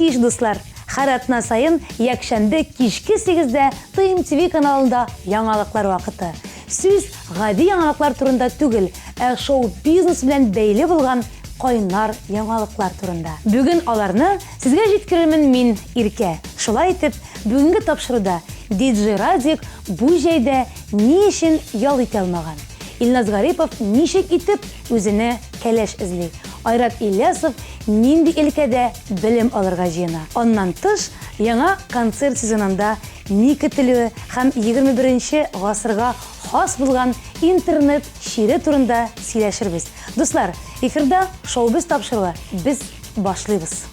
киш, дуслар. Һәр атна сайын якшәмбе кичке 8-дә Тыйм ТВ каналында яңалыклар вакыты. Сүз гади яңалыклар турында түгел, ә шоу-бизнес белән бәйле булган кайнар яңалыклар турында. Бүген аларны сезгә җиткерермен мин, Иркә. Шулай итеп, бүгенге тапшыруда DJ Радик бу җәйдә ни өчен ял итә алмаган? Илназ Гарипов ничек итеп үзенә кәләш эзли? Айрат Ильясов нинди өлкәдә белем алырга җыена? Аннан тыш, яңа концерт сезонында ни көтелүе һәм 21-нче гасырга хас булган интернет шире турында сөйләшербез. Дуслар, эфирда шоу-биз тапшыруы. Без башлыйбыз.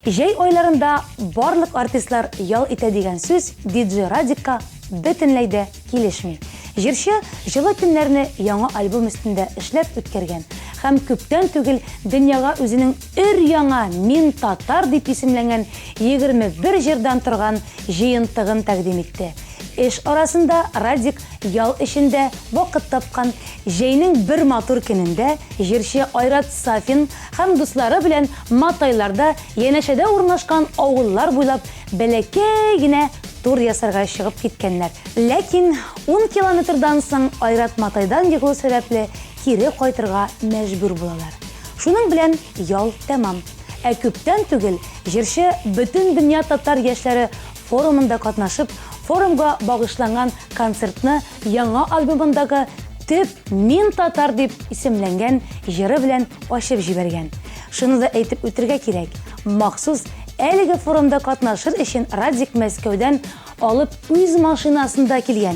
Җәй айларында барлык артистлар ял итә дигән сүз DJ Радикка бөтенләй дә килешми. Җырчы җылы көннәрне яңа альбом өстендә эшләп үткәргән һәм күптән түгел дөньяга үзенең өр-яңа «Мин татар» дип исемләнгән 21 җырдан торган җыентыгын тәкъдим итте. Эш арасында Радик ял эшендә вакыт тапкан, җәйнең бер матур көнендә җырчы Айрат Сафин һәм дуслары белән Матайларда янәшәдә урнашкан авыллар буйлап бәләкәй генә тур ясарга чыгып киткәннәр. Ләкин 10 километрдан соң Айрат Матайдан егылу сәбәпле кире кайтырга мәҗбүр булалар. Шуның белән ял тәмам. Ә күптән түгел җырчы бөтен дөнья татар яшьләре форумында катнашып, форумга багышланган концертны яңа альбомындагы төп «Мин татар» дип исемләнгән җыры белән ачып җибәргән. Шуны да әйтеп үтәргә кирәк. Махсус әлеге форумда катнашыр өчен Радик Мәскәүдән алып үз машинасында килгән.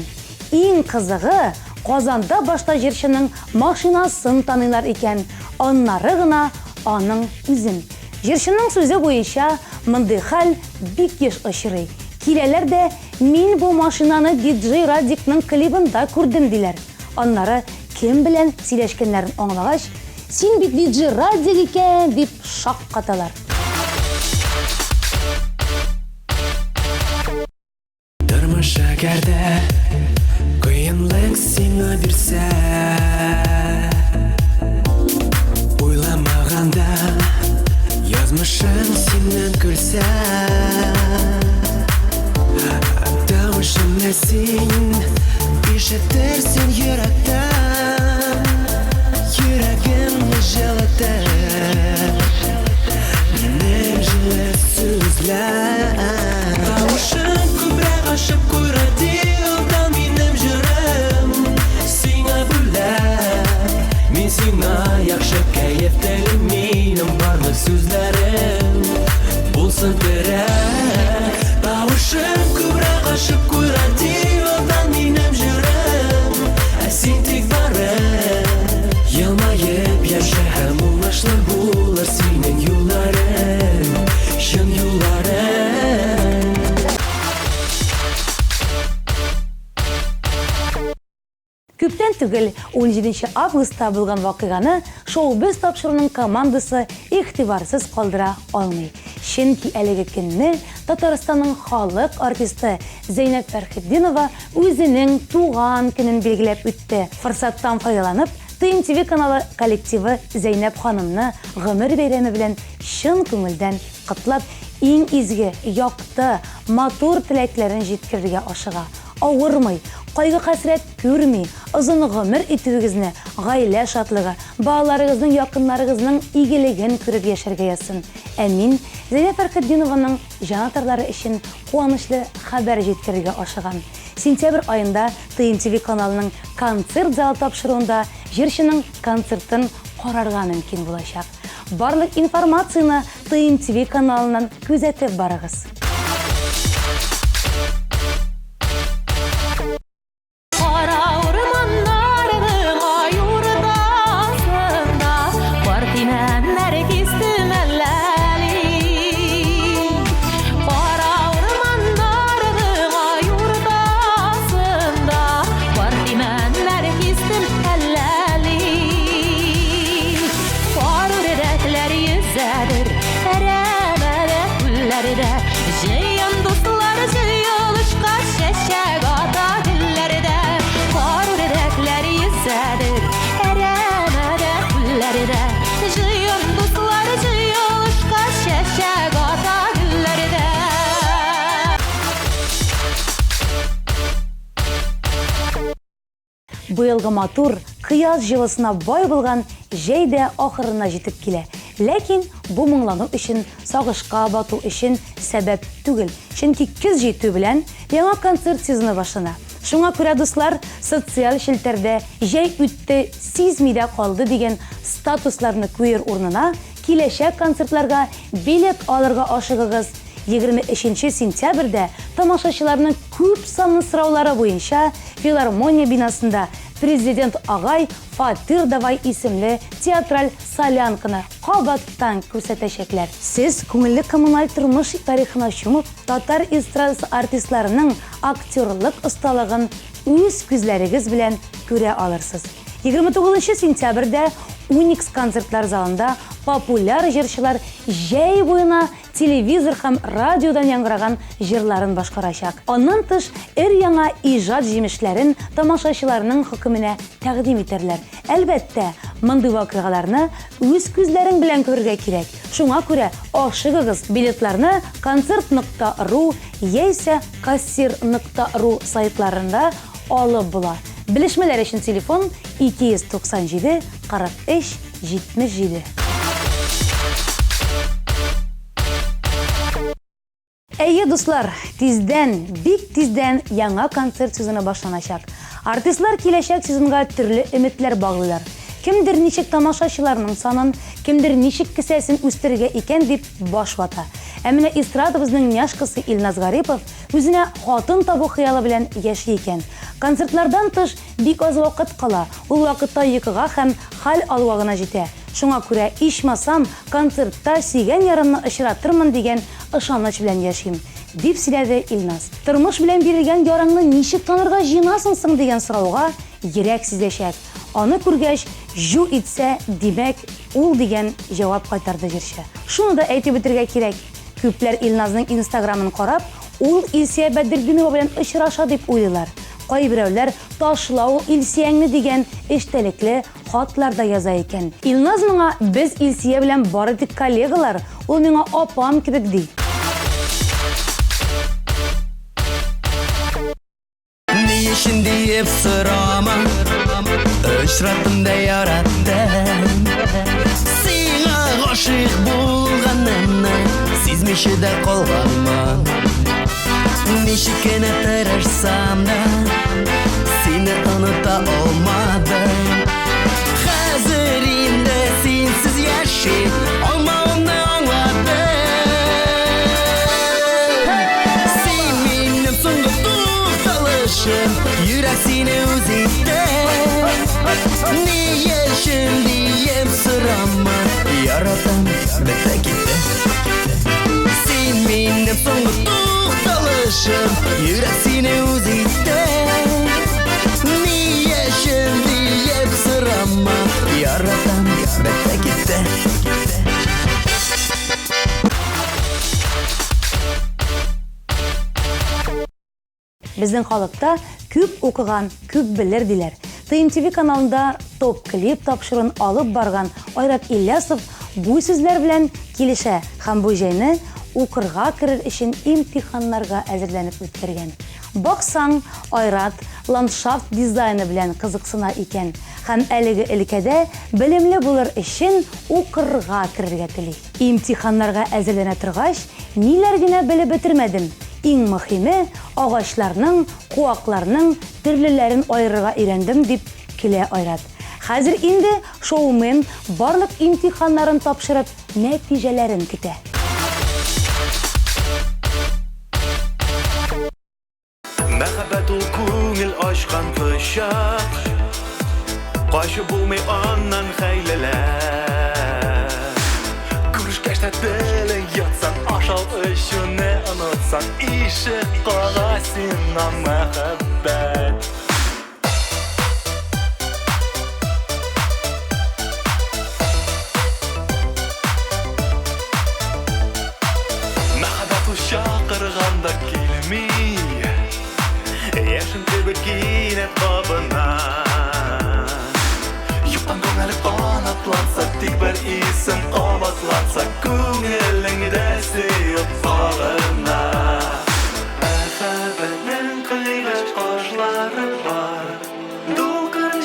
Иң кызыгы, Казанда башта җырчының машинасын таныйлар икән, аннары гына аның үзен. Җырчының сүзе буенча, мондый хәл бик еш очрый. Киләләр дә мин бу машинаны DJ Радикның клибында күрдем диләр. Аннары кем белән сөйләшкәннәрен аңлагач, син бит DJ Радик икән дип шаккаталар. Тормыш әгәрдә кыенлык сиңа бирсә, уйламаганда язмышың синнән көлсә, тавышыңны син ишетерсең йөрәктән, йөрәгемне җылытыр минем җылы сүзләр. Тавышың күбрәк ашып куй радиодан минем җырым сиңа бүләк. Мин сиңа яхшы кәеф телим, минем барлык сүзләрем булсын терәк. Тавышың күбрәк ашып куй радиодан минем җырым, ә син тик барып елмаеп яшә һәм уңышлы булыр синең юлларың, чын юлларың. Күптән түгел 17 августта булган вакыйганы шоу-биз тапшыруның командасы игътибарсыз калдыра алмый. Чөнки әлеге көнне Татарстанның халык артисты Зәйнәп Фәрхетдинова үзенең туган көнен билгеләп үтте. Форсаттан файдаланып, Тыйм ТВ каналы коллективы Зәйнәп ханымны гомер бәйрәме белән чын күңелдән котлап, иң изге, якты, матур теләкләрен җиткерергә ашыга. Авырмый, кайгы-хәсрәт күрми, озын гомер итүегезне, гаилә шатлыгы, балаларыгызның, якыннарыгызның игелеген күреп яшәргә язсын. Ә мин Зәйнәп Фәрхетдинованың җанатарлары өчен куанычлы хәбәр җиткерергә ашыгам. Сентябрь айында Тыйм ТВ каналының концерт залы тапшыруында җырчының концертын карарга мөмкин булачак. Барлык информацияны Тыйм ТВ каналыннан күзәтеп барыгыз. быелгы матур, кыяз җылысына бай булган җәй дә ахырына җитеп килә. Ләкин бу моңлану өчен, сагышка бату өчен сәбәп түгел. Чөнки көз җитү белән яңа концерт сезоны башлана. Шуңа күрә дуслар, социаль челтәрдә җәй үтте, сизми дә калды дигән статусларны куер урынына киләчәк концертларга билет алырга ашыгыгыз. 23 сентябрьдә тамашачыларның күп санлы сораулары буенча филармония бинасында президент агай Фатир давай исемле театраль солянканы кабаттан күрсәтәчәкләр. Сез күңелле коммуналь тормыш тарихына чумып, татар эстрадасы артистларының актерлык осталыгын үз күзләрегез белән күрә алырсыз. 29 сентябрьдә Уникс концертлар залында популяр җырчылар җәй буена телевизор һәм радиодан яңгыраган җырларын башкарачак. Аннан тыш яңа иҗат җимешләрен тамашачыларның хөкеменә тәкъдим итәрләр. Әлбәттә, мондый вакыйгаларны үз күзләрең белән күрергә кирәк. Шуңа күрә ашыгыгыз, билетларны концерт.ру яисә кассир.ру сайтларында алып була. Белешмәләр өчен телефон 297 43 77. Әйе, дуслар, бик тиздән яңа концерт сезоны башланачак. Артистлар киләчәк сезонга төрле өметләр баглыйлар. Кемдер ничек тамашачыларның санын, кемдер ничек кесәсен үстерергә икән дип баш вата. Ә менә эстрадабызның няшкасы Илназ Гарипов үзенә хатын табу хыялы белән яши икән. Концертлардан тыш бик аз вакыт кала. Ул вакытта йокыга һәм хәл алуга гына җитә. Шуңа күрә ичмасам концертта сөйгән ярымны очратырмын дигән ышаныч белән яшим, дип сөйләде Илназ. Тормыш белән бирелгән ярыңны ничек танырга җыенасың соң дигән сорауга йөрәк сизәчәк. Аны күргәч, җу итсә, димәк, ул дигән җавап кайтарды җырчы. Шуны да әйтеп бетергә кирәк. Күпләр Илназның Инстаграмын карап, ул Илсия Бәдердинова белән очраша дип уйлыйлар. Кайберәүләр ташлау Илсияңне дигән эчтәлекле хатлар да яза икән. Илназ моңа без Илсия белән бары тик коллегалар, ул миңа апам кебек ди. Ни өчен диеп сорама, очраттым да яраттым. Сиңа гашыйк булганымны сизмичә дә калганмын. Ничек кенә тырышсам да сине оныта алмадым. Хәзер инде синсез яши алмавымны аңладым. Син минем соңгы тукталышым, йөрәк сине үз итте. Ни өчен диеп сорама, яратам бетә китте. Син минем соңгы тукталышым, йөрәк сине үз итте. Ни өчен диеп сорама, яратам бетә китте. Безнең халыкта күп укыган, күп белер диләр. ТМТV каналында топ клип тапшырын алып барган Айрат Ильясов бу сүзләр белән килешә һәм бу җәйне укырга керер өчен имтиханнарга әзерләнеп үткәргән. Баксаң, Айрат ландшафт дизайны белән кызыксына икән һәм әлеге өлкәдә белемле булыр өчен укырга керергә тели. Имтиханнарга әзерләнә торгач, ниләр генә белеп бетермәдем. Иң мөһиме, агачларның, куакларның төрлеләрен айырырга өйрәндем дип килә Айрат. Хәзер инде шоумен барлык имтиханнарын тапшырып, нәтиҗәләрен көтә. Мәхәббәт ул күңел ачкан кышак, качып булмый аннан хәйләләр. Күрешкәч тә телең ятсаң, ашау өчен unutsan, ишек кага сиңа мәхәббәт. Мәхәббәт ул чакырганда килми, яшен төбе кинәт кабына. Юктан күңел канатланса, тик бер исем кабатланса, күңелеңдә сөеп сагына. Мәхәббәтнең кыйгач кашлары бар, дулкын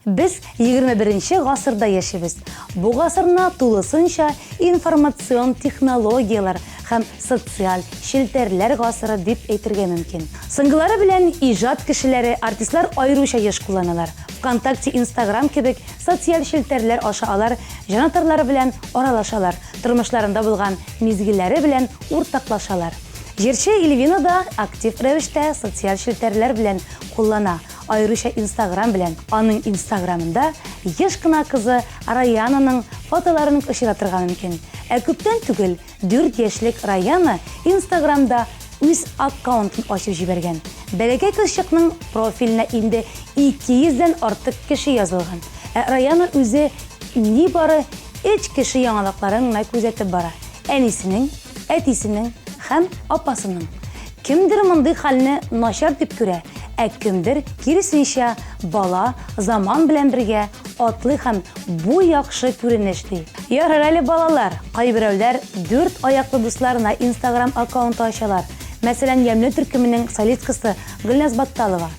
Без 21 гасырда яшибез. Бу гасырны тулысынча информацион технологиялар һәм социаль шелтәрләр гасыры дип әйтергә мөмкин. Соңгылары белән иҗат кешеләре, артистлар аеруча еш кулланалар. ВКонтакте, Инстаграм кебек социаль шелтәрләр аша алар җанатарлары белән аралашалар, тормышларында булган мизгилләре белән уртаклашалар. Җырчы Эльвина да актив рәвештә социаль шелтәрләр белән куллана, аеруча Инстаграм белән. Аның Инстаграмында еш кына кызы Раянаның фотоларын очратырга мөмкин. Ә күптән түгел 4 яшьлек Раяна Инстаграмда үз аккаунтын ачып җибәргән. Бәләкәй кызчыкның профиленә инде 200-дән артык кеше язылган. Ә Раяна үзе нибары 3 кеше яңалыкларын гына күзәтеп бара. Әнисенең, әтисенең һәм апасының. Кемдер мондый хәлне начар дип күрә, ә кемдер киресенчә бала заман белән бергә атлый һәм бу яхшы күренеш ди. Ярар әле балалар, кайберәүләр 4 аяклы дусларына Инстаграм аккаунты ачалар. Мәсәлән, Ямле төркеменең солисткасы Гөлназ Батталова.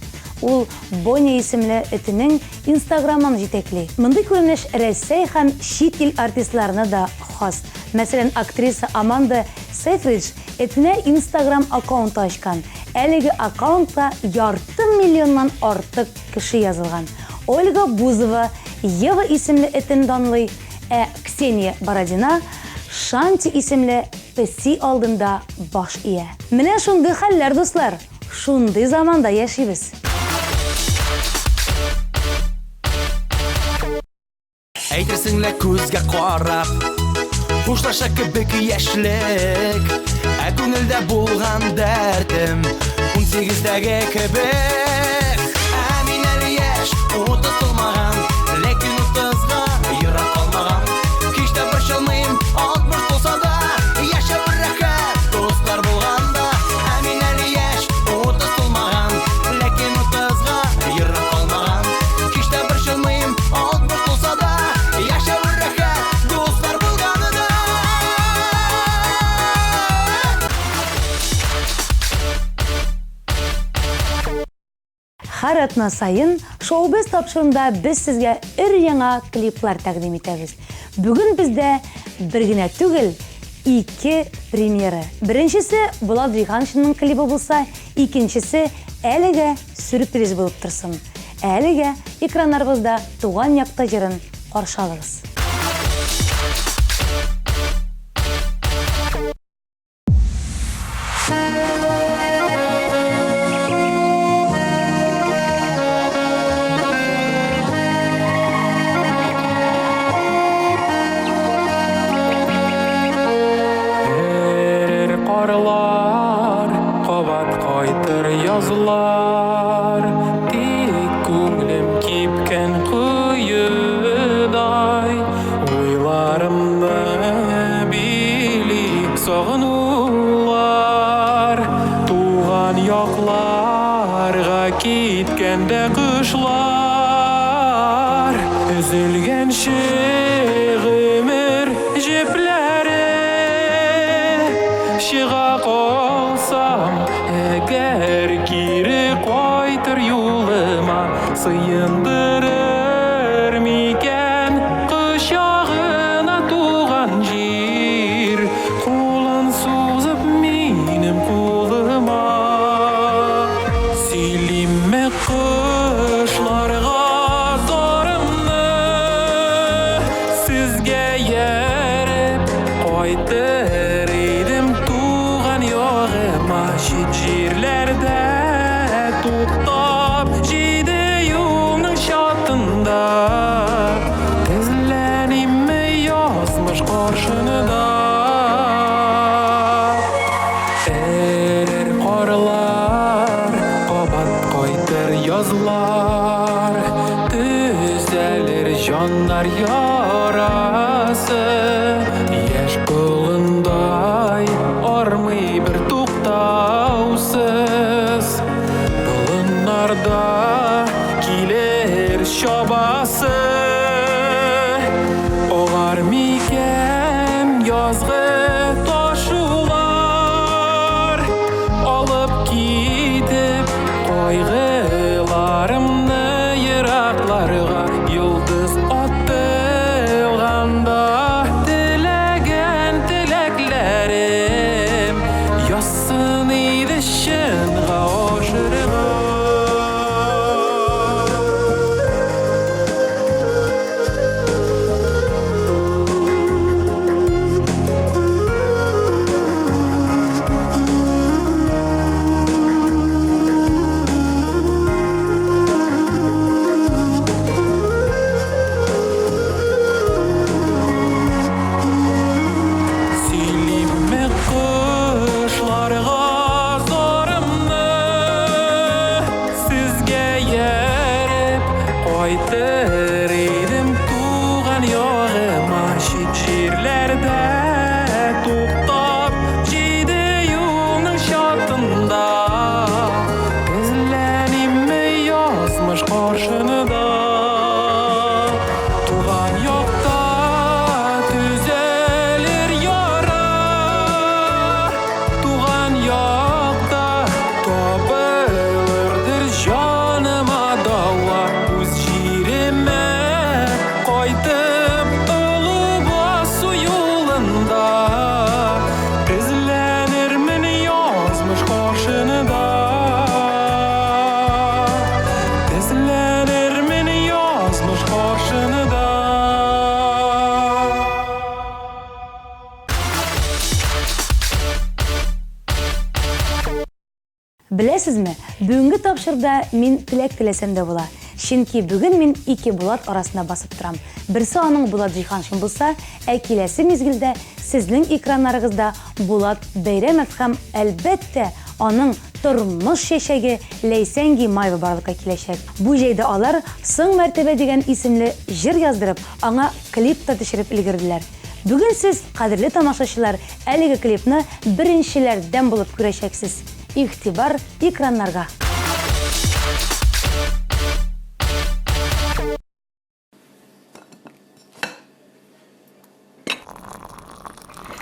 Ул Боня исемле этенең Инстаграмын җитәкли. Мондый күренеш Рәсәй һәм чит ил артистларына да хас. Мәсәлән, актриса Аманда Сейфридж этенә Инстаграм аккаунты ачкан. Әлеге аккаунтка 2,5 миллионнан артык кеше язылган. Ольга Бузова Ева исемле этен данлый, ә Ксения Бородина Шанти исемле песи алдында баш ия. Менә шундый хәлләр, дуслар. Шундый заманда яшибез. Әйтерсеңлә күзгә карап, хушлаша кебек яшьлек, ә күңелдә булган дәртем 18-дәге кебек. Ә мин әле яшь, утылмаган, ләкин 30-га йөрәк калмаган. Кичтә борчылмыйм, 60 булса да, яшәп рәхәт, дуслар булганда. Ә мин әле яшь, утылмаган, ләкин 30-га йөрәк калмаган. Кичтә борчылмыйм, 60 булса да, яшәп рәхәт, дуслар булганда. Һәр атна сайын шоу-без тапшырында без сезгә өр-яңа клиплар тәкъдим итәбез. Бүген бездә бер генә түгел, 2 премьера. Беренчесе Булат Җиһаншинның клипы булса, икенчесе әлегә сюрприз булып торсын. Әлегә экраннарыбызда туган якта җырын каршы алыгыз. Qarlar, qabat qaytır yazılar, tek ko'nglim kepken quyuday, o'ylarimda bilik sog'inurlar, tuğan yoqlarga ketganda qushlar, üzülgen ömür jiplari. Шыға қалсам, әгәр кире қайтыр юлыма, сыйындырыр микән құшағына туған жер, қолын сузып минем қолыма. Сөйлеме құшларға зорымны, сізге еріп қайтыр шет жерлерде тоқтап, жейді юлның шатында, тізленіме язмыш қаршыныда. Әрер қарлар, қабат қайтыр yazılar, түзәлер жандар ярасы, яш қолындай армый бір туқтаусыз. Бұлынарда келер шабасы, оғар мекен язғы ташулар, алып кетіп қойғыларымны ерақларға. Kaytır edim tuğan yağıma şit şirlerde Tuqtab jidi yolun şatında İzlenimi yazmış karşınıda Tuğan yokta tüzelir yara Tuğan yokta topılırdır canıma dava Uz jirime koydum ılıp asu yolunda İzlenirmin yazmış karşınıda İzlenirmin yazmış karşınıda Білесізме, бүгінгі тапшырда мен тілек тілесем де бола. Чөнки бүгін мен екі Булат арасында басып тұрам. Бірсі аның Булат Жиханшин болса, келесі мезгілде сіздің экраннарыңызда Булат Бәйрәмов һәм әлбәттә аның тормыш шешеге Ләйсән Гимаева барлыкка киләчәк. Бу җәйдә алар «Соң мәртәбә» дигән исемле җыр яздырып, аңа клип та төшереп өлгерделәр. Бүген сез, кадерле тамашачылар, әлеге клипны беренчеләрдән булып күрәчәксез. Игътибар экраннарга.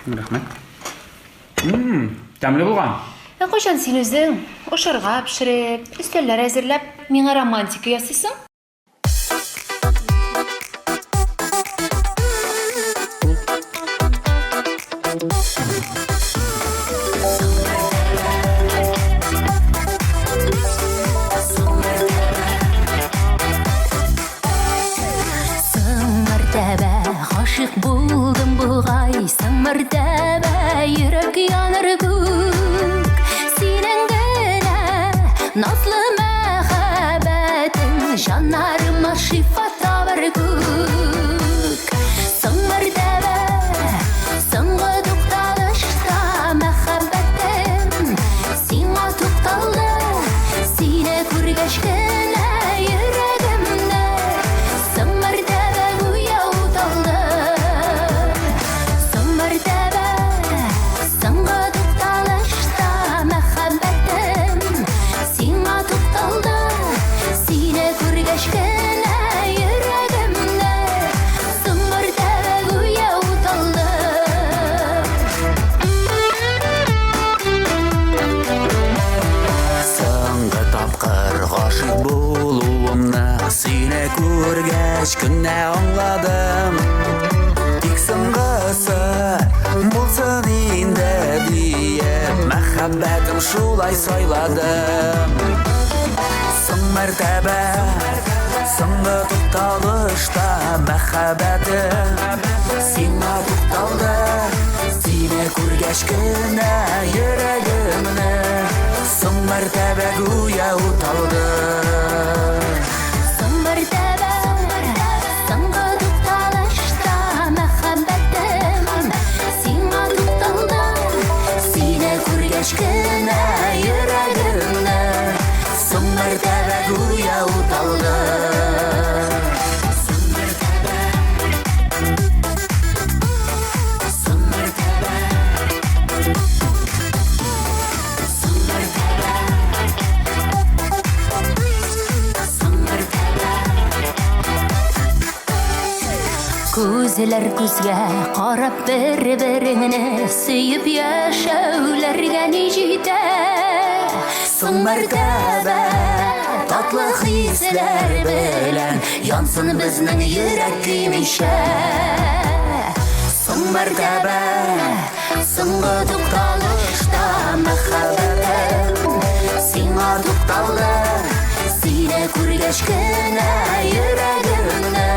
Рахмет. Тәмле булган. Кайчан син үзең ашарга пешереп, өстәлләр әзерләп, миңа романтика ясыйсың? Гашык булдым бугай, соң мәртәбә йөрәк яныр күк. Синең генә назлы мәхәббәтең җаннарыма шифа табар күк. Соң мәртәбә, соңгы тукталышта мәхәббәтем сиңа тукталды, сине күргәч кенә йөрәгемдә соң мәртәбә гүя уталды. Соң мәртәбә, соңгы тукталышта мәхәббәтем сиңа тукталды, сине күргәч кенә йөрәгемдә соң мәртәбә гүя уталды. Соңгы тапкыр гашык булуымны сине күргәч кенә аңладым. Тик соңгысы булсын инде диеп мәхәббәтем шулай сайладым. Соң мәртәбә, соңгы тукталышта мәхәббәтем сиңа тукталды, сине күргәч кенә йөрәгемне соң мәртәбә гүя уталды. Соң мәртәбә, соңгы тукталышта мәхәббәтем сиңа тукталды, сине күргәч кенә йөрәгемне соң мәртәбә гүя уталды. Соң мәртәбә, соң мәртәбә, соң мәртәбә, соң мәртәбә. Күзләр күзгә карап бер-береңне сөеп яшәүләргә ни җитә. Соң мәртәбә, татлы хисләр белән янсын безнең йөрәк көймичә. Соң мәртәбә, соңгы тукталышта мәхәббәтем сиңа тукталды, сине күргәч кенә йөрәгемне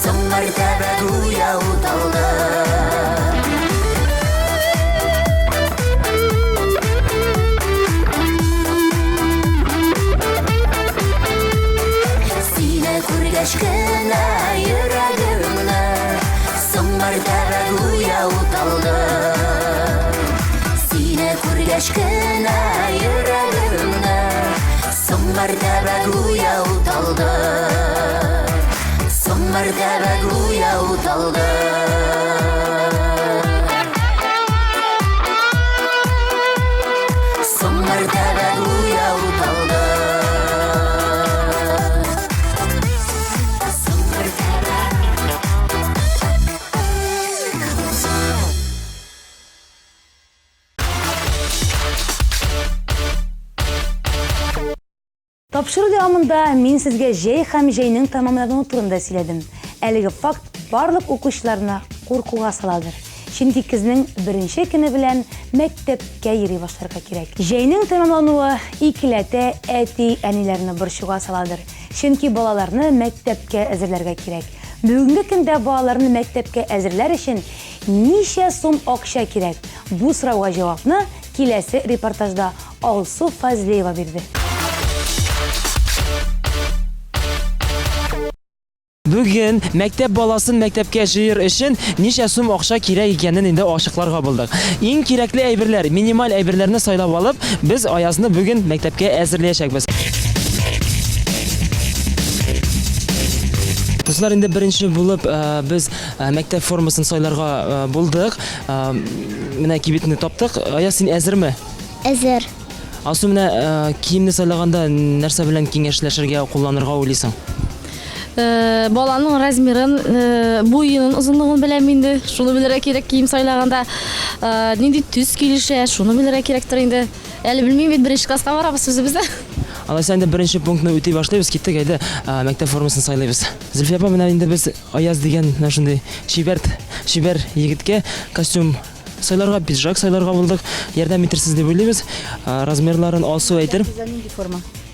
соң мәртәбә гүя уталды. Сине күргәч кенә йөрәгемне соң мәртәбә гүя уталды. Сине күргәч кенә йөрәгемне соң мәртәбә гүя уталды. мәртәбә гүя уталды. Соң мәртәбә гүя уталды. Соң мәртәбә. Тапшыру дәвамында мин сезгә җәй һәм җәйнең тәмамлануы турында сөйләдем. Әлеге факт барлык укучыларны куркуга саладыр. Чөнки кызның беренче көне белән мәктәпкә йөри башларга кирәк. Җәйнең тәмамлануы икеләтә әти-әниләрне борчуга саладыр. Чөнки балаларны мәктәпкә әзерләргә кирәк. Бүгенге көндә балаларны мәктәпкә әзерләр өчен ничә сум акча кирәк? Бу сорауга җавапны киләсе репортажда Алсу Фазлеева бирде. Бүген мәктәп баласын мәктәпкә җыер өчен ничә сум акча кирәк икәнен инде ачыкларга булдык. Иң кирәкле әйберләр, минималь әйберләрне сайлап алып, без Аязны бүген мәктәпкә әзерләячәкбез. Кызлар, инде беренче булып без мәктәп формасын сайларга булдык. Менә кибетне таптык. Аяз, син әзерме? Әзер. Алсу, менә киемне сайлаганда нәрсә белән киңәшләшергә, кулланырга уйлыйсың? Баланың размерын, буйының озынлыгын беләм инде. Шуны белергә кирәк кием сайлаганда. Нинди төс килешә, шуны белергә кирәктер инде. Әле белмим бит, беренче класска барабыз үзебездә. Алайса инде беренче пунктны үти башлыйбыз, киттек, әйдә мәктәп формасын сайлыйбыз. Зөлфия апа, менә инде без Аяз дигән шундый чибәр егеткә костюм сайларга, пиджак сайларга булдык. Ярдәм итерсез дип уйлыйбыз. Размерларын Алсу әйтер.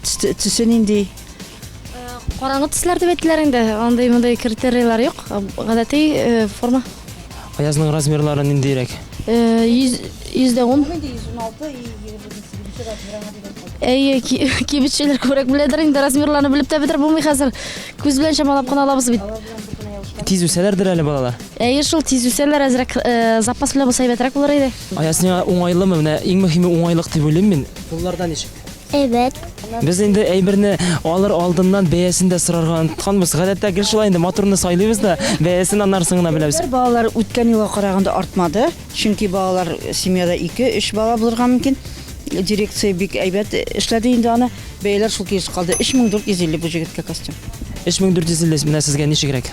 Төсен нинди? Караңгы төсләр дип әйттеләр инде. Андай критерийлар юк. Гадәти форма. Аязның размерлары ниндирәк? 100-10. 116 Кибетчеләр күбрәк беләдер инде, размерларны белеп тә бетер булмый хәзер. Күз белән чамалап кына алабыз бит. Тиз үсәләрдер әле балалар. Шул тиз үсәләр, әзрәк запас белән булса әйбәтрәк булыр иде. Аязның уңайлымы? Менә иң мөһиме уңайлык дип уйлыйм мин. Кулларда ничек? Әйбәт. Без инде әйберне алыр алдыннан бәясен дә сорарга онытканбыз. Гадәттә гел шулай инде моторны сайлыйбыз да, бәясен аннан соң гына беләбез. Балалар үткән елга караганда артмады. Чөнки балалар семьяда 2-3 бала булырга мөмкин. Дирекция бик әйбәт эшләде инде аны. Бәяләр шул килеш калды. 3450 бу җегеткә костюм. 3450 менә сезгә ничегрәк?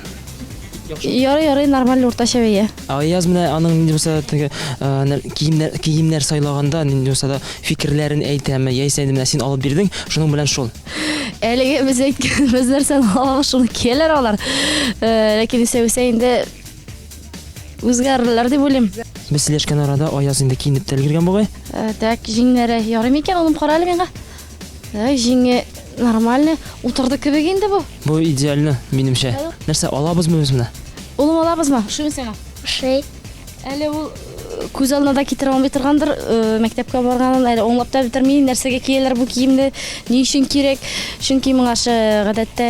Ярый, нормаль уртача бәя. Аяз менә аның нинди булса киемнәр сайлаганда нинди булса да фикерләрен әйтәме, яисә менә син алып бирдең, шуның белән шул. Әлеге без әйткәнбез нәрсәне алабыз, шуны кияләр алар. Ләкин исә инде үзгәрерләр дип уйлыйм. Без сөйләшкән арада Аяз инде киенеп тә өлгергән бугай. Так, җиңнәре ярый микән, аны кара әле миңа. Җиңе нормальный, утырды кебек инде бу. Бу идеальны минемчә. Нәрсә алабызмы без менә? Улым алабызмы? Шуны сиңа. Шей. Әле ул күз алдына да китерә алмый торгандыр, мәктәпкә барганын әле аңлап та бетерми, нәрсәгә кияләр бу киемне, ни өчен кирәк? Чөнки моңа гадәттә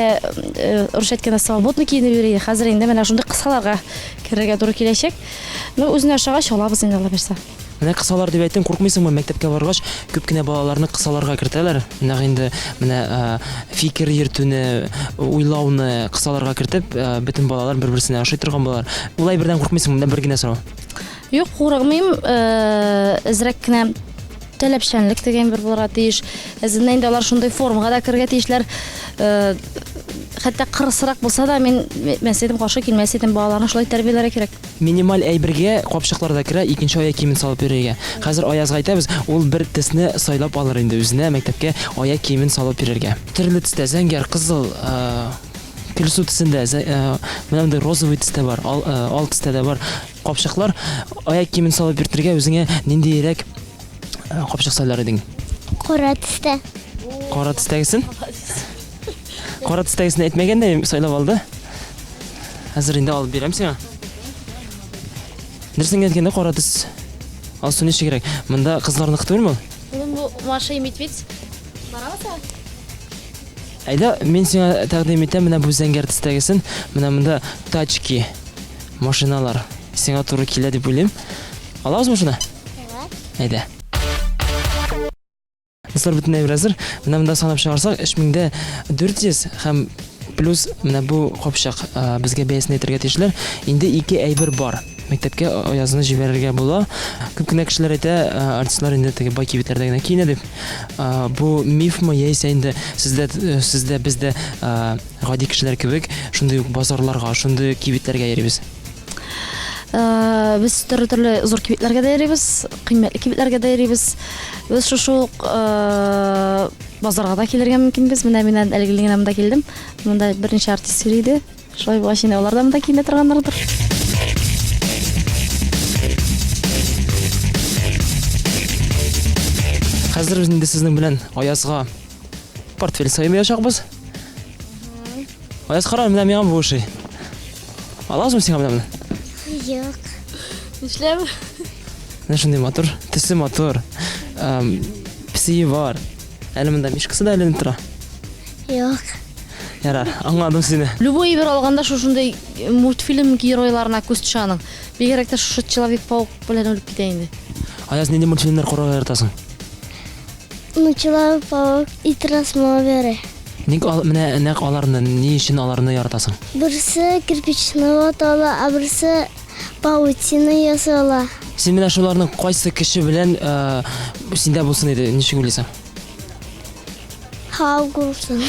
рус әйткәндә свободный киенеп йөри. Хәзер инде менә шундый кысаларга керергә туры киләчәк. Үзенә ошагач алабыз инде, Алла берсә. Менә кысалар дип әйттең, куркмыйсыңмы? Мәктәпкә баргач күп кенә балаларны кысаларга кертәләр. Менә инде фикер йөртүне, уйлауны кысаларга кертеп, бөтен балалар бер-берсенә ошый торган балалар. Улай бердән куркмыйсыңмы? Менә бер генә сорау. Юк, курыкмыйм. Әзрәк кенә таләпчәнлек дигән бер булырга тиеш. Әзеннән инде алар шундый формага да кергә тиешләр. Хәтта кырысрак булса да мин мәсәлән каршы килмәс идем, балаларны шулай тәрбияләргә кирәк. Минималь әйбергә капчыклар да керә, икенче аяк киемен салып йөрергә. Хәзер Аязга әйтәбез, ул бер төсне сайлап алыр инде үзенә мәктәпкә аяк киемен салып йөрергә. Төрле төстә зәңгәр, кызыл, көлсу төсендә, менә мондай розовый төстә бар, ал төстә дә бар капчыклар. Аяк киемен салып йөртергә үзеңә ниндирәк капчык сайлар идең? Кара төстә. Кара төстәгесен? Кара төстәгесен әйтмәгәндә сайлап алды. Хәзер инде алып бирәм сиңа. Нәрсәгә әйткәндә кара төс? Алсу ничегрәк? Монда кызларны кытырмы? Бу Маша и Медведь. Барабыза? Әйдә, мин сиңа тәкъдим итәм менә бу зәңгәр төстәгесен. Менә монда тачки, машиналар сиңа туры килә дип уйлыйм. Алабызмы шуны? Әйдә. Кызлар бөтенләй әзер. Менә монда санап чыгарсак 3400 һәм Плюс менә бу капчык безгә бәясен әйтергә тиешләр. Инде 2 әйбер бар. Мәктәпкә аязны җибәрергә була. Күп кенә кешеләр әйтә, артистлар инде теге бай кибетләрдә генә киенә дип. Бу мифмы яисә инде сездә бездә гади кешеләр кебек шундый ук базарларга, шундый кибетләргә йөрибез. Без төрле зур кибетләргә дә йөрибез, кыйммәтле кибетләргә дә йөрибез. Без шушы базарга да килергә мөмкинбез. Менә мин әлегә монда килдем. Монда беренче артист йөри. Шулай булгач инде алар да монда киенә торганнардыр. Хәзер инде сезнең белән Аязга портфель саймаячакбыз. Аяз кара, менә миңа бу эше. Аласызмы сиңа менә? Юк. Нишләп? Менә шундый мотор, төсе мотор. Писие бар. Әле монда мишкасы да әйләнеп тора. Юк. Ярар, аңладым сине. Любой бер алганда шушындай мультфильм геройларына күз төшәнең. Бигрәк тә шушы Человек-паук белән үлеп китә инде. Аяз нинди мультфильмнар карарга яратасың? Человек-паук и Трансформеры. Ник менә нәкъ аларны, ни өчен аларны яратасың? Берсе кирпичный ватала, а берсе паутина ясала. Син менә шуларның кайсы кеше белән синдә булсын иде, ничек уйлыйсың? Хаугулсын.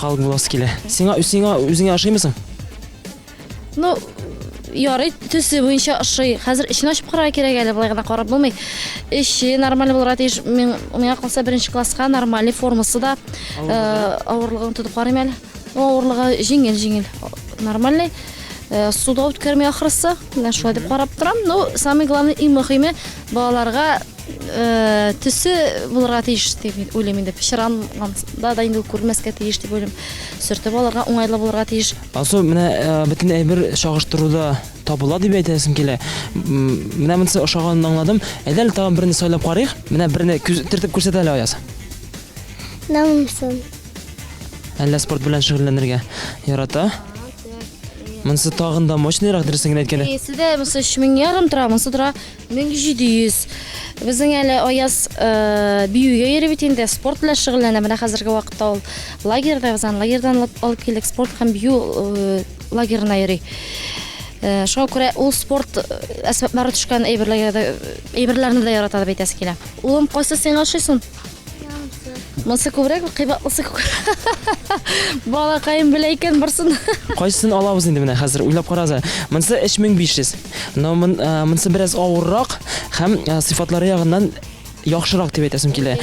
Халык буласы килә. Сиңа үзеңә ошыймысың? Ну, ярый, төсе буенча ошый. Хәзер ишен ачып карарга кирәк әле, булай гына карап булмый. Ише нормаль булырга тиеш. Миңа калса беренче класска нормаль формасы да авырлыгын тотып карыйм әле. Авырлыгы җиңел. Нормальный. Суда үткәрмәй ахрысы. Менә шулай дип карап торам. Ну, самый главный и мөһиме балаларга төсе булырга тиеш дип уйлыйм инде. Пешранганда да инде күрмәскә тиеш дип уйлыйм. Сөртеп алырга уңайлы булырга тиеш. Асу менә бөтен әйбер чагыштыруда табыла дип әйтәсем килә. Менә монсы ошаганын аңладым. Әйдә тагын берне сайлап карыйк. Менә берне тертеп күрсәт әле Аяз. Намсын. Әллә спорт белән шөгыльләнергә ярата. Монсы тагын да мощныйрак дөресен әйткәндә. Иседе монсы 3000 ярым тора, монсы тора 1700. Безнең әле Аяз биюгә йөри бит инде, спорт белән шөгыльләнә. Менә хәзерге вакытта ул лагерьда, лагерьдан алып килдек, спорт һәм бию лагерына йөри. Шуңа күрә ул спорт әсбаплары төшкән әйберләрне дә ярата дип әйтәсе килә. Улым, кайсы сиңа ошыйсың? Монсы күбрәк, кыйбатлысы күбрәк. Балакайым белә икән барсын. Кайсын алабыз инде менә хәзер уйлап караса. Монсы 3500. Но монсы бераз авыррак һәм сыйфатлары ягыннан яхшырак дип әйтәсем килә.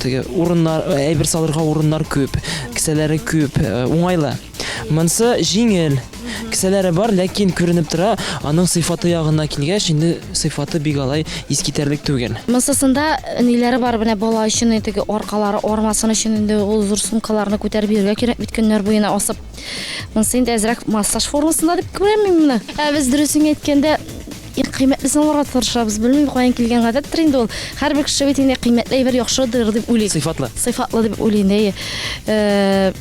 Теге урыннар, әйбер салырга урыннар күп, кисәләре күп, уңайлы. Монсы җиңел. Кисәләре бар, ләкин күренеп тора, аның сыйфаты ягына килгәч, инде сыйфаты бик алай искитәрлек түгел. Монсысында ниләре бар, менә бала өчен теге аркалары армасын өчен инде ул зур сумкаларны күтәреп бирергә кирәк бит көннәр буена асып. Монсы инде әзрәк массаж формасында дип күрәм мин моны. Без дөресен әйткәндә кыйммәтлесен алырга тырышабыз. Белмим, каян килгән гадәттер инде ул. Һәрбер кеше бит инде кыйммәтле бер яхшыдыр дип уйлый. Сыйфатлы дип уйлый инде.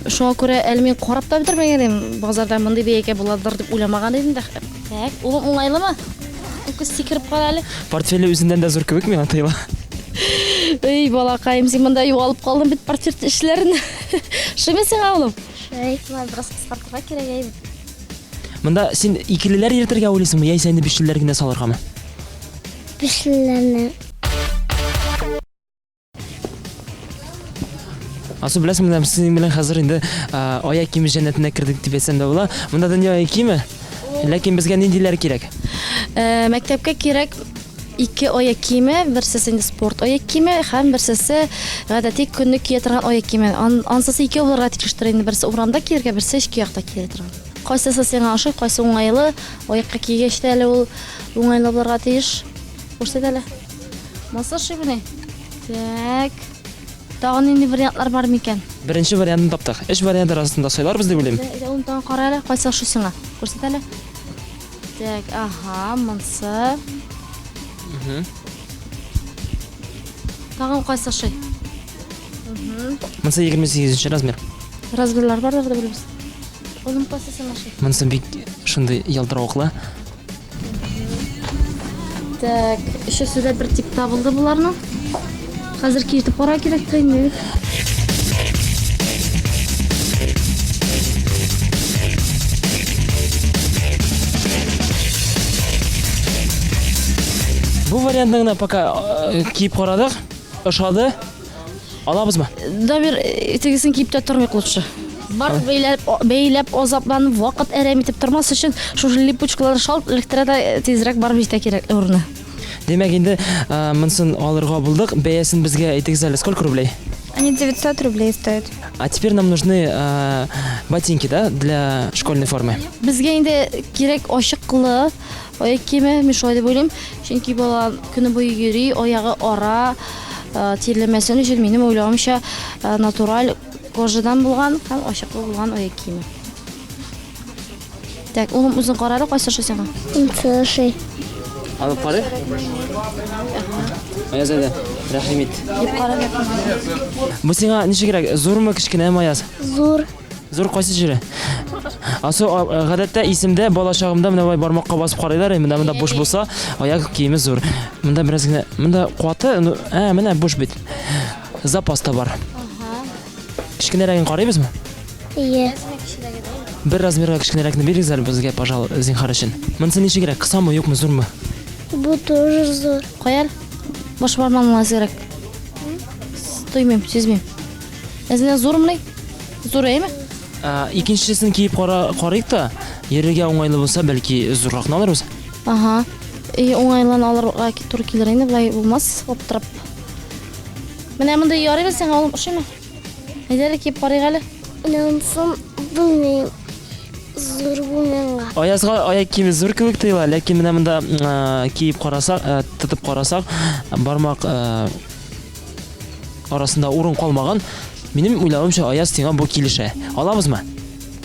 Шуңа күрә әле мин карап та бетермәгән идем. Базарда мондый бәягә буладыр дип уйламаган идем дә. Так, ул уңайлымы? Күз сикереп кара әле. Портфеле үзеннән дә зур кебек миңа тоела. Эй, балакаем, син монда югалып калдың бит портфель эшләрен. Шуме сиңа улым? Шәй. Biraz кыскартырга кирәк иде. Монда син икелеләр йөртергә уйлыйсыңмы, яисә инде бишлеләр генә салыргамы? Бишлеләрне. Асу беләсең, менә синең белән хәзер инде аяк киеме җәннәтенә кирдек дип әйтсәм дә була. Монда дөнья аяк киеме. Ләкин безгә ниндиләр кирәк? Мәктәпкә кирәк 2 аяк киеме, берсе инде спорт аяк киеме һәм берсе гадәти көнлек кия торган аяк киеме. Ансысы 2 булырга тиештер инде, берсе урамда киергә, берсе эчке якта кия торган. Кайсысы сиңа ошый, кайсы уңайлы, аякка кигәч тә әле ул уңайлы булырга тиеш. Күрсәт әле. Массаж шибене. Так. Тагын нинди вариантлар бар микән? Беренче вариантын таптык. 3 вариант арасында сайларбыз дип уйлыйм. Ул тагын кара әле, кайсы ошый сиңа? Күрсәт әле. Так, ага, монсы. Тагын кайсы ошый? Монсы 28-нче размер. Размерлар бардыр дип беләбез. Улым, кайсы сиңа ошый? Монсы бик шундый ялтыравыклы. Так, өчесе дә бер тип табылды буларның. Хәзер киертеп кара кирәк инде. Бу вариантны гына пока киеп карадык. Ошады. Алабызмы? Дамир тегесен киеп тә тормыйк лучше. Бар бәйләп азапланып вакыт әрәм итеп тормас өчен шушы липучкалар шалт электрада тизрәк барып җитә кирәк урыны. Демәк инде монсын алырга булдык. Бәясен безгә әйтегез әле, сколько рублей? Они 900 рублей стоят. А теперь нам нужны ботинки, да, для школьной формы. Безгә инде кирәк ачыклы аяк киеме, мин шулай дип уйлыйм. Чөнки бала көне буе йөри, аягы ара, тирләмәсен өчен минем уйлавымча натураль кожадан булган һәм ачыклы булган аяк киеме. Так, улым үзең карары кайсы сиңа? Интеши. Алып кары. Аяз әйдә, рәхимит. Дип карап. Бу сиңа ничек кирәк? Зурмы, кичкенәме Аяз? Зур. Зур кайсы җире? Асо гадәттә исемдә бала чагымда менә бай бармакка басып карыйлар, монда буш булса, аяк киеме зур. Монда бераз гына, монда куаты, менә буш бит. Запаста бар. Кичкенәрәген карыйбызмы? Ие. Бер размерга кичкенәрәкне бирегез әле безгә, пожалуйста, зинһар өчен. Монысы ничек кирәк? Кысамы, юкмы, зурмы? Бу тоже зур. Каял. Баш бармагыңа кирәк. Тоймыйм, сизмим. Әзенә зурмы? Зур әйме? Икенчесен киеп карыйк та, йөрергә уңайлы булса, бәлки зурракны алырбыз. Ага. Уңайлан алырга туры килер инде, булай булмас, аптырап. Менә монда ярыйбыз сиңа улым, ошыймы? Әйдәле киеп карыйк әле. Нәмсен булмый. Зур булманга. Аязга аяк киеме зур кебек тоела, ләкин менә монда киеп карасак, тотып карасак, бармак арасында урын калмаган. Минем уйлавымча Аяз сиңа бу килешә. Алабызмы?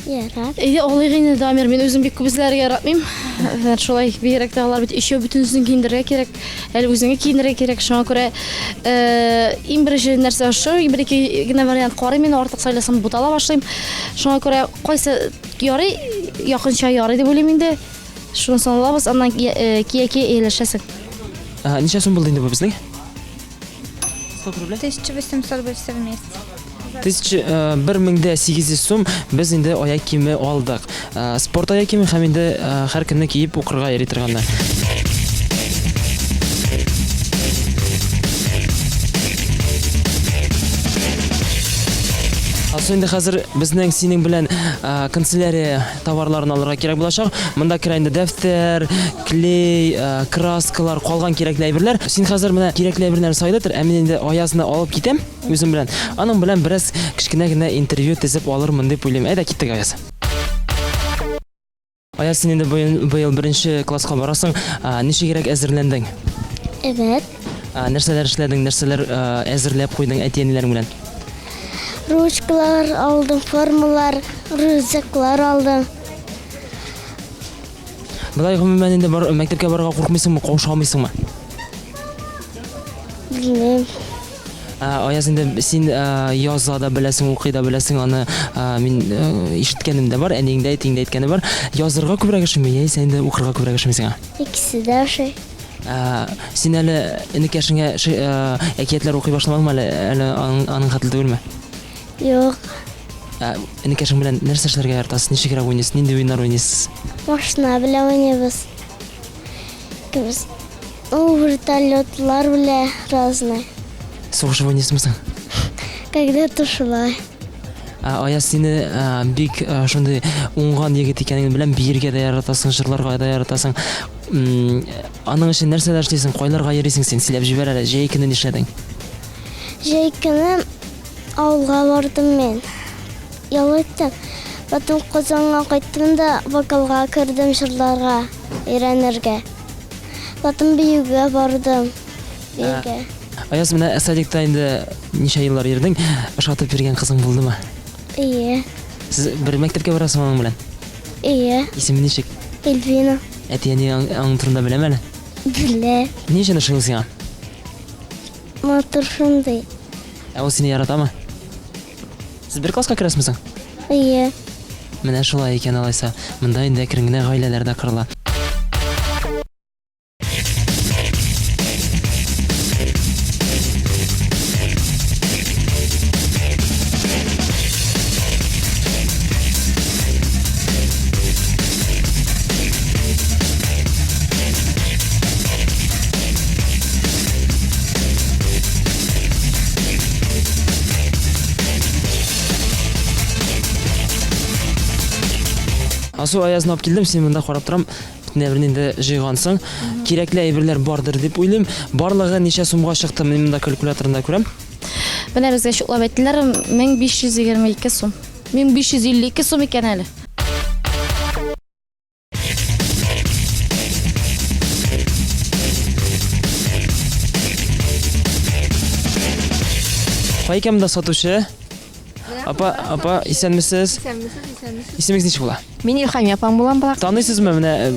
Ярар. Әйдә алыйк инде, Дамир, мин үзем бик күбезләргә яратмыйм. Шулай бигрәк тә алар бит ишөө бүтүнсен киендерергә кирәк. Әле үзеңә киендерергә кирәк. Шуңа күрә иң беренче нәрсә шу, бер-ике генә вариант карыйм, мин артык сайласам бутала башлыйм. Шуңа күрә кайсы ярый, якынча ярый дип уйлыйм инде. Шуны саналабыз, аннан кияке эйләшәсең. Ничә сум булды инде бу безнең? 1800 будет все вместе. 1800 сум без инде аяк киеме алдык. Спорт аяк киеме һәм инде һәр көнне киеп укырга йөри торганда. Асо инде хәзер безнең синең белән канцелярия товарларын алырга кирәк булачак. Монда кирә инде дәфтер, клей, краскалар, калган кирәкле әйберләр. Син хәзер менә кирәкле әйберләрне сайлатыр, ә мин инде Аязны алып китәм үзем белән. Аның белән бераз кичкенә генә интервью тезеп алырмын дип уйлыйм. Әйдә киттек, Аяз. Аяз, син инде быел беренче класска барасың. Ничек кирәк әзерләндең? Evet. Нәрсәләр эшләдең, нәрсәләр әзерләп куйдың әтиәниләрең белән? Rучкалар aldım, formalar, rüzaklar aldım. Болай гомумән инде мәктәпкә барырга куркмыйсыңмы, каушамыйсыңмы? Bilmem. Аяз, инде син яза да беләсең, укый да беләсең, аны мин ишеткәнем дә бар, әниң дә әйтиң дә әйткәне бар. Язырга күбрәк эшеме, яисә инде укырга күбрәк эшеме сиңа? İkisi de şey. Син әле энекәшеңә әкиятләр укый башламадыңмы әле аның хәтле түгелме? Yok. Энекәшең белән нәрсә эшләргә яратасыз? Ничегрәк уйныйсыз? Нинди уеннар уйныйсыз? Машина bile oynayabiliriz. Biz вертолетлар bile разные. Сугышып уйныйсызмы соң? Когда-то шулай. Аяз, сине бик шундый уңган егет икәнен беләм, биергә дә яратасың, җырларга да яратасың. Аның өчен нәрсәләр эшлисең? Кайларга йөрисең син? Сөйләп җибәр әле, җәй көне нишләдең? Җәй көне авылга бардым мен. Ял иттем. Потом Казанга кайттым да вокалга кердем, җырларга өйрәнергә. Потом биюгә бардым. Биюгә. Аяз, менә садикта инде ничә еллар йөрдең? Ошатып йөргән кызың булдымы? Ие. Сез бер мәктәпкә барасыңмы аның белән? Ие. Исеме ничек? Эльвина. Әтиәне аның турында беләм әле. Белә. Ни өчен ошый сиңа? Матур шундый. Ул сине яратамы? Сез бер класска керәсезме соң? Ие. Менә шулай икән алайса. Монда инде әкрен-генә гаиләләр дә кырыла. Асу аязны алып килдем, син монда карап торам. Бүтәнеберне инде җыйгансың. Кирәкле әйберләр бардыр дип уйлыйм. Барлыгы ничә сумга чыкты? Мин монда калькуляторында күрәм. Менә безгә шутлап әйттеләр 1522 сум. 1552 сум икән әле. Кайкамда сатучы? Апа, исәнмесез? Исемегез ничек була? Мен Илхам апам булам булак. Таныйсызмы менә?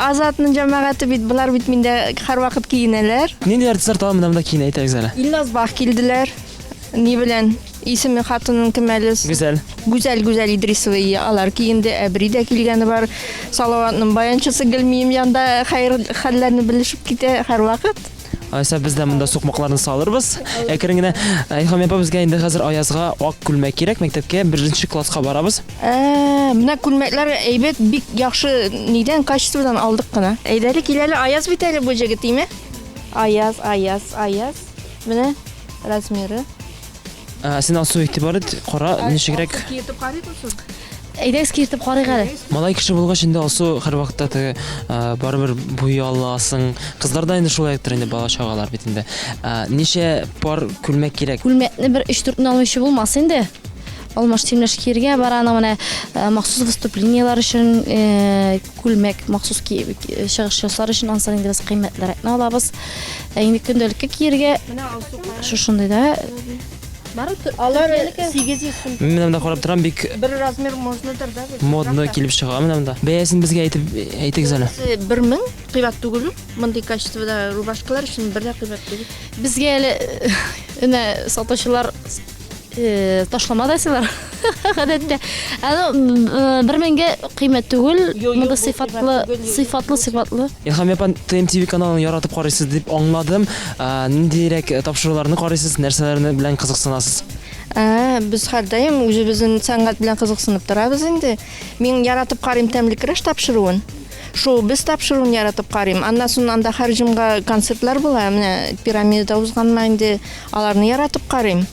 Азатның җәмәгате бит булар бит миндә һәрвакыт киенәләр. Нинди артистлар тагын монда киен әйтегез әле? Илназ Бах килделәр. Ни белән? Исеме хатының кем әле? Гүзәл. Гүзәл Идрисова алар киенде. Әбри дә килгәне бар. Салаватның баянчысы Гөлмием янда хәйр хәлләрне белешеп китә һәрвакыт. Айса без дә монда сукмакларны салырбыз. Әкрен генә Илхам апа безгә инде хәзер аязга ак күлмәк кирәк. Мәктәпкә 1нче класска барабыз. Менә күлмәкләр әйбәт, бик яхшы нидән качестводан алдык кына. Әйдәле киләле аяз бит әле бу җегет име? Аяз. Менә размеры. Син алсу игътибар ит, кара ничегрәк. Киетеп карыйсың. Әйдәгез киртеп карыйк әле. Малай кеше булгач инде алсу һәр вакытта барыбер буй аласың. Кызларда инде шулай инде бала чагалар бит инде. Ничә пар күлмәк кирәк? Күлмәкне бер 3-4 алмыйчы булмас инде. Алмаш тимләш киргә бараны менә махсус выступлениялар өчен күлмәк махсус чыгыш ясар өчен ансар инде без кыйммәтләрне алабыз. Инде көндәлеккә киргә шушындый да Алар 800 сум. Мен монда карап торам, бик Бер размер можнадыр да. модны килеп чыга монда. Бәясен безгә әйтегез әле. 1000 кыйбат түгел. Мондый качествода рубашкалар өчен бер дә кыйбат түгел. безгә әле сатучылар ташламадысызлар. Гадәттә. Аны 1000гә кыйммәт түгел, монда сыйфатлы. Илхам апа, ТМТV каналын яратып карыйсыз дип аңладым. Ниндирәк тапшыруларны карыйсыз, нәрсәләрне белән кызыксынасыз? Без һәрдаим үзебезнең сәнгать белән кызыксынып торабыз инде. Мин яратып карыйм тәмле краш тапшыруын. Шул без тапшыруын яратып карыйм. Аннан соң анда һәр җомга концертлар була. Менә пирамида узганма инде аларны яратып карыйм.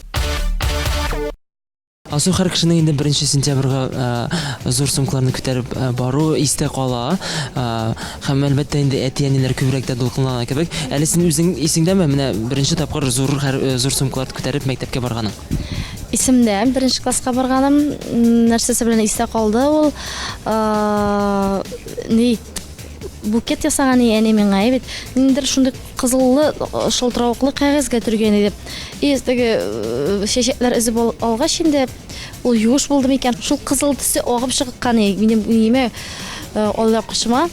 Асу һәр кешенең инде 1 сентябрьгә зур сумкаларны күтәреп бару истә кала. Һәм әлбәттә инде әти-әниләр күбрәк тә дулкынлана кебек. Әле син үзең исеңдәме менә 1 тапкыр зур сумкалар күтәреп мәктәпкә барганың? Исемдә 1 класска барганым, нәрсәсе белән истә калды ул. Букет ясаган әни миңа бит. Ниндер шундый кызыллы, шылтыравыклы кәгазьгә төргән иде. Истәге чәчәкләр эзе алгач инде ул юш булды микән? Шул кызыл төсе агып чыккан иде. Минем өемә аллап кышыма.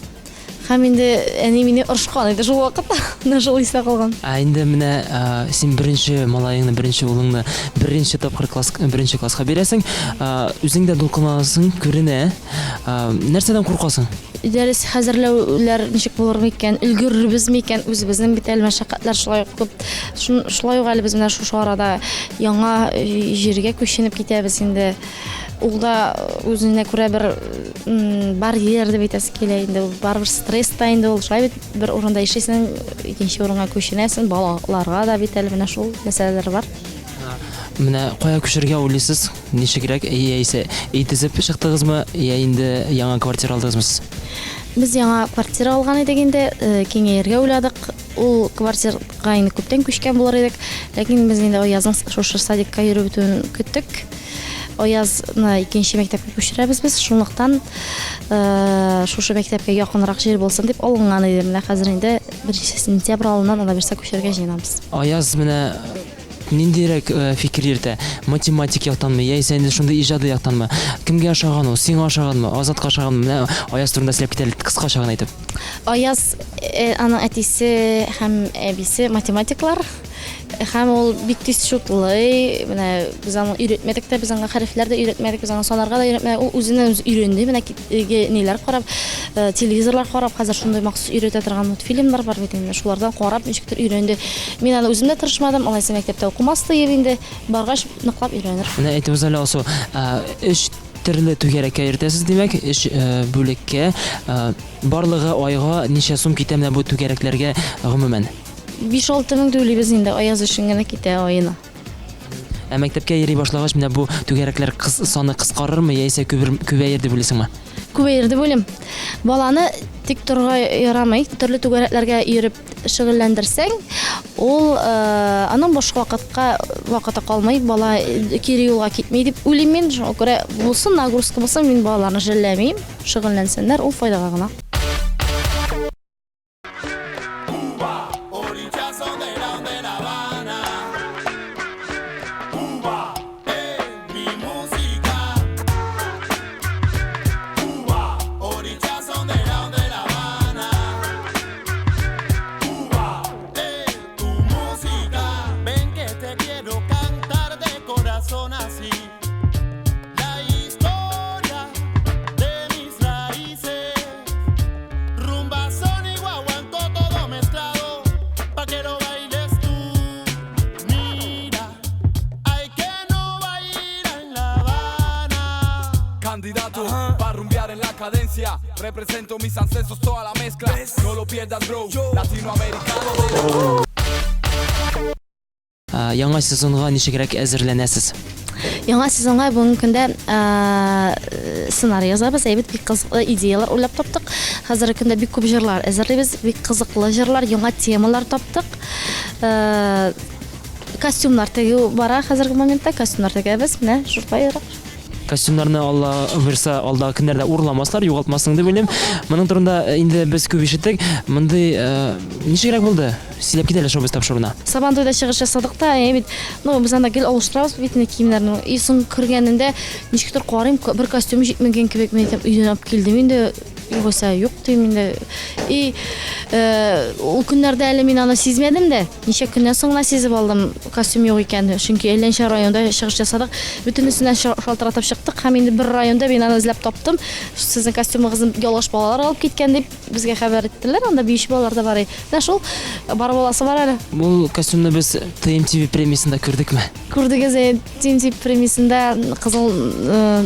Һәм инде әни мине ырышкан иде шул вакытта. Нәшул истә калган. Инде менә син 1 малайыңны, 1 улыңны 1 тапкыр 1 класска бирәсең, үзең дә дулкынланасың, күренә. Нәрсәдән куркасың? Дәрес хәзерләүләр ничек булыр микән? Өлгерербез микән? Үзебезнең бит әле мәшәкатьләр шулай күп. Шулай ук әле без менә шу арада яңа җиргә күченеп китәбез инде. Ул да үзенә күрә бер барьер дип әйтәсе килә инде. Барбер стресс та инде ул шулай бит бер урында яшисең, икенче урынга күченәсең, балаларга да бит әле менә шул мәсьәләләр бар. Менә кая күчәргә уйлыйсыз? Ничегрәк яисә әйтезеп чыктыгызмы, я инде яңа квартира алдыгызмы? Без яңа квартира алган идек инде, киңәяргә уйладык. Ул квартирага инде күптән күчкән булыр идек, ләкин без инде аязның шушы садикка йөрү бетүен көттек. Аязны икенче мәктәпкә күчерәбез без. Шунлыктан шушы мәктәпкә якынрак җир булсын дип алынган иде. Менә хәзер инде 1 сентябрь алыннан анда берсә күчәргә җыенабыз. Аяз менә ниндирәк фикер йөртә? Математик яктанмы, яисә инде шундый иҗади яктанмы? Кемгә ошаган ул? Сиңа ошаганмы? Азатка ошаганмы? Менә Аяз турында сөйләп китәле, кыскача гына әйтеп. Аяз аның әтисе һәм әбисе математиклар. Һәм ул бик тиз шутлый. Менә без аны өйрәтмәдек тә, без аңа хәрефләр дә өйрәтмәдек, без аңа санарга да өйрәтмәдек. Ул үзеннән үзе өйрәнде. Менә ниләр карап, телевизорлар карап, хәзер шундый махсус өйрәтә торган мультфильмнар бар бит инде. Шулардан карап ничектер өйрәнде. Мин аны үзем дә тырышмадым. Алайса мәктәптә укымас дип инде баргач ныклап өйрәнер. Менә әйтегез әле алсу, 3 төрле түгәрәккә йөртәсез димәк, 3 бүлеккә барлыгы айга ничә сум китә менә бу түгәрәкләргә гомумән? 5-6 мең түлибез инде Аяз өчен генә китә аена. Мәктәпкә йөри башлагач менә бу түгәрәкләр саны кыскарырмы яисә күбәер дип уйлыйсыңмы? Күбәер дип уйлыйм. Баланы тик торырга ярамый, төрле түгәрәкләргә йөреп шөгыльләндерсәң, ул аның башка вакыты калмый, бала кире юлга китмей дип уйлыйм мин. Шуңа күрә булсын, нагрузка булсын, мин балаларны жәлләмим, шөгыльләнсеннәр, ул файдага гына. Candidato para rumbear en la cadencia. Represento mis ancestros, toda la mezcla. No lo pierdas, bro. Latinoamericano. Яңа сезонга ничегрәк әзерләнәсез? Яңа сезонга бүгенге көндә сценарий язабыз, әйбәт бик кызыклы идеялар уйлап таптык. Хәзерге көндә бик күп җырлар әзерлибез, бик кызыклы җырлар, яңа темалар таптык. Костюмнар тегү бара хәзерге моментта, костюмнар тегәбез, менә шурпайрак. Костюмнарны Алла бирсә алда көннәрдә урламаслар, югалтмасын дип уйлыйм. Моның турында инде без күп ишеттек. Мондый ничегрәк булды? Сөйләп китәләр шоу без тапшыруына. Сабантуйда чыгыш ясадык та, бит, без анда гел алыштырабыз битне киемнәрне. Исең кергәнендә ничектер карыйм, бер костюм җитмәгән кебек мен өйдән алып килдем инде. Югыйсә юк дим инде. Ул көннәрдә әле мин аны сизмәдем дә. Ничә көннән соң гына сизеп алдым костюм юк икән. Чөнки Әйләнчә районында чыгыш ясадык. Бөтенесенә шалтыратып чыктык. Һәм инде бер районда мин аны эзләп таптым. Сезнең костюмыгызны ялгыш балалар алып киткән дип безгә хәбәр иттеләр. Анда 5 балалар да бар иде. Менә шул бар баласы бар әле. Бу костюмны без ТМТV премиясендә күрдекме? Күрдегез, ТМТV премиясендә кызыл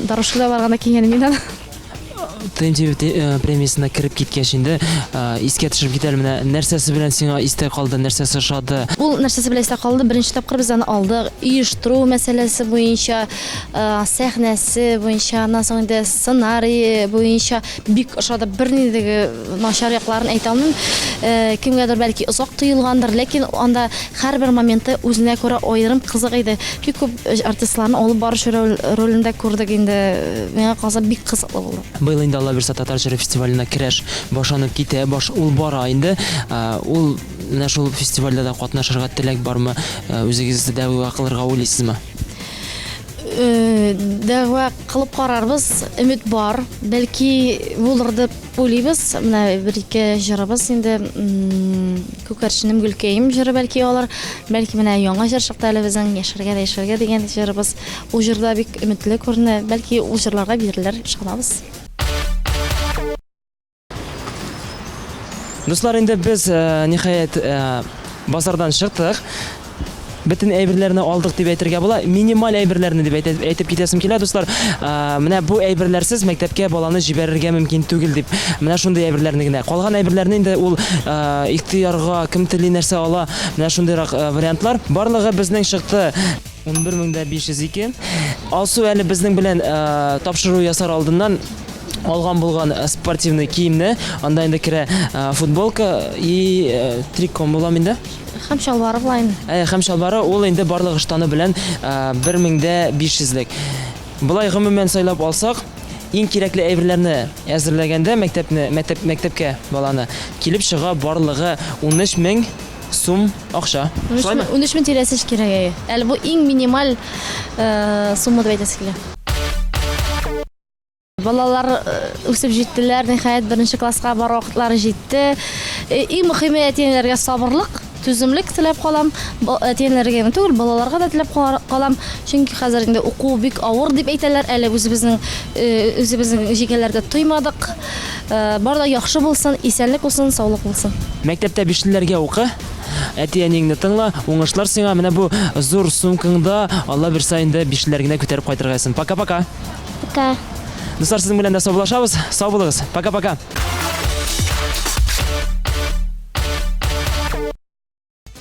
дорожкада барганда киенгән мин аны. ТМТV премиясына кирип киткәч инде искә төшеп китәр менә нәрсәсе белән сиңа истә калды, нәрсәсе ошады? Ул нәрсәсе белән истә калды, беренче тапкыр без аны алдык. Оештыру мәсьәләсе буенча, сәхнәсе буенча, аннан соң инде сценарий буенча бик ошады. Бернидәге начар якларын әйтә алмыйм. Кемгәдер бәлки озак тоелгандыр, ләкин анда һәрбер моментта үзенә күрә аерым кызык иде. Бик күп артистларны алып барыш ролендә күрдек инде. Миңа калса бик кызыклы булды. Быел инде Алла бирсә Татар җыры фестиваленә керәш башланып китә, ул бара инде. Ул менә шул фестивальдә дә катнашырга теләк бармы? Үзегез дәгъва кылырга уйлыйсызмы? Дәгъва кылып карарбыз, өмет бар. Бәлки булыр дип уйлыйбыз. Менә бер-ике җырыбыз инде Күкәрченем Гөлкәем җыры бәлки алар. Бәлки менә яңа җыр чыкты әле безнең яшәргә дигән җырыбыз. Ул җырда бик өметле күренә. Бәлки ул җырларга бирерләр, ышанабыз. Дуслар, инде без ниһаять базардан чыктык. Бөтен әйберләрне алдык дип әйтергә була. Минималь әйберләрне дип әйтеп китәсем килә, дуслар. Менә бу әйберләрсез мәктәпкә баланы җибәрергә мөмкин түгел дип. Менә шундый әйберләрне генә. Калган әйберләрне инде ул ихтыярга кем тели нәрсә ала. Менә шундыйрак вариантлар. Барлыгы безнең чыкты 11502. Алсу әле безнең белән тапшыру ясар алдыннан алган булган спортивный киемне, анда инде керә футболка и триком була миндә. Һәм шалбары булайын. Һәм шалбары ул инде барлыгы штаны белән 1500-лек. Булай гомумән сайлап алсак, иң кирәкле әйберләрне әзерләгәндә мәктәпкә баланы килеп чыга барлыгы 13000 сум акча. 13000 тирәсе кирәк. Әле бу иң минималь сумма дип әйтәсе килә. Балалар үсеп җиттеләр, ниһаять беренче класска бар вакытлары җитте. Иң мөһиме әтиләргә сабырлык, түземлек теләп калам. Әтиләргә түгел, балаларга да теләп калам. Чөнки хәзер инде уку бик авыр дип әйтәләр. Әле үзебезнең җигәләрдә туймадык. Барда яхшы булсын, исәнлек булсын, саулык булсын. Мәктәптә бишлеләргә укы. Әти-әнеңне тыңла, уңышлар сиңа. Менә бу зур сумкаңда Алла бирсә инде бишлеләр генә күтәреп кайтыргайсың. Пока-пока. Пока. Дуслар, сезнең белән дә саубуллашабыз. Сау булыгыз. Пока-пока.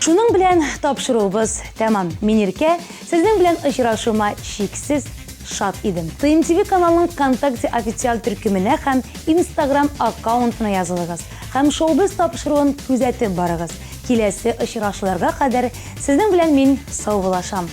Шуның белән белән тапшыруыбыз тәмам. Мин Иркә, сезнең белән очрашуыма чиксез шат идем. ТМТV каналының ВКонтакте официаль төркеменә һәм Instagram аккаунтына язылыгыз. Һәм шоубыз тапшыруын күзәтеп барыгыз. Киләсе очрашуларга кадәр сезнең белән мин саубуллашам.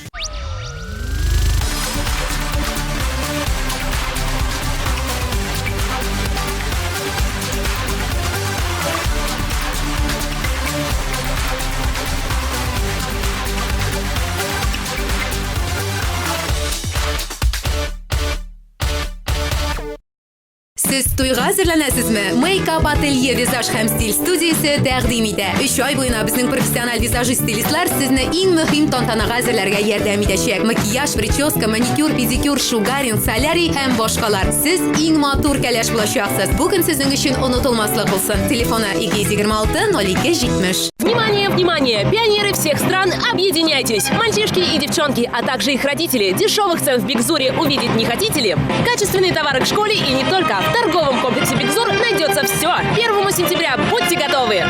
Сез туйга әзерләнәсезме? Make-up ателье визаж һәм стиль студиясе тәкъдим итә. 3 ай буена безнең профессиональ визажист-стилистлар сезне иң мөһим тантанага әзерләргә ярдәм итәчәк. Макияж, прическа, маникюр, педикюр, шугаринг, солярий һәм башкалар. Сез иң матур кәләш булачаксыз. Бүген сезнең өчен онытылмаслык булсын. Телефоны 226-02-70. Внимание, внимание! Пионеры всех стран, объединяйтесь! Мальчишки и девчонки, а также их родители. Дешевых цен в Бигзуре увидеть не хотите ли? Качественные товары к школе и не только. В торговом комплексе Бигзур найдется все. 1 сентября будьте готовы!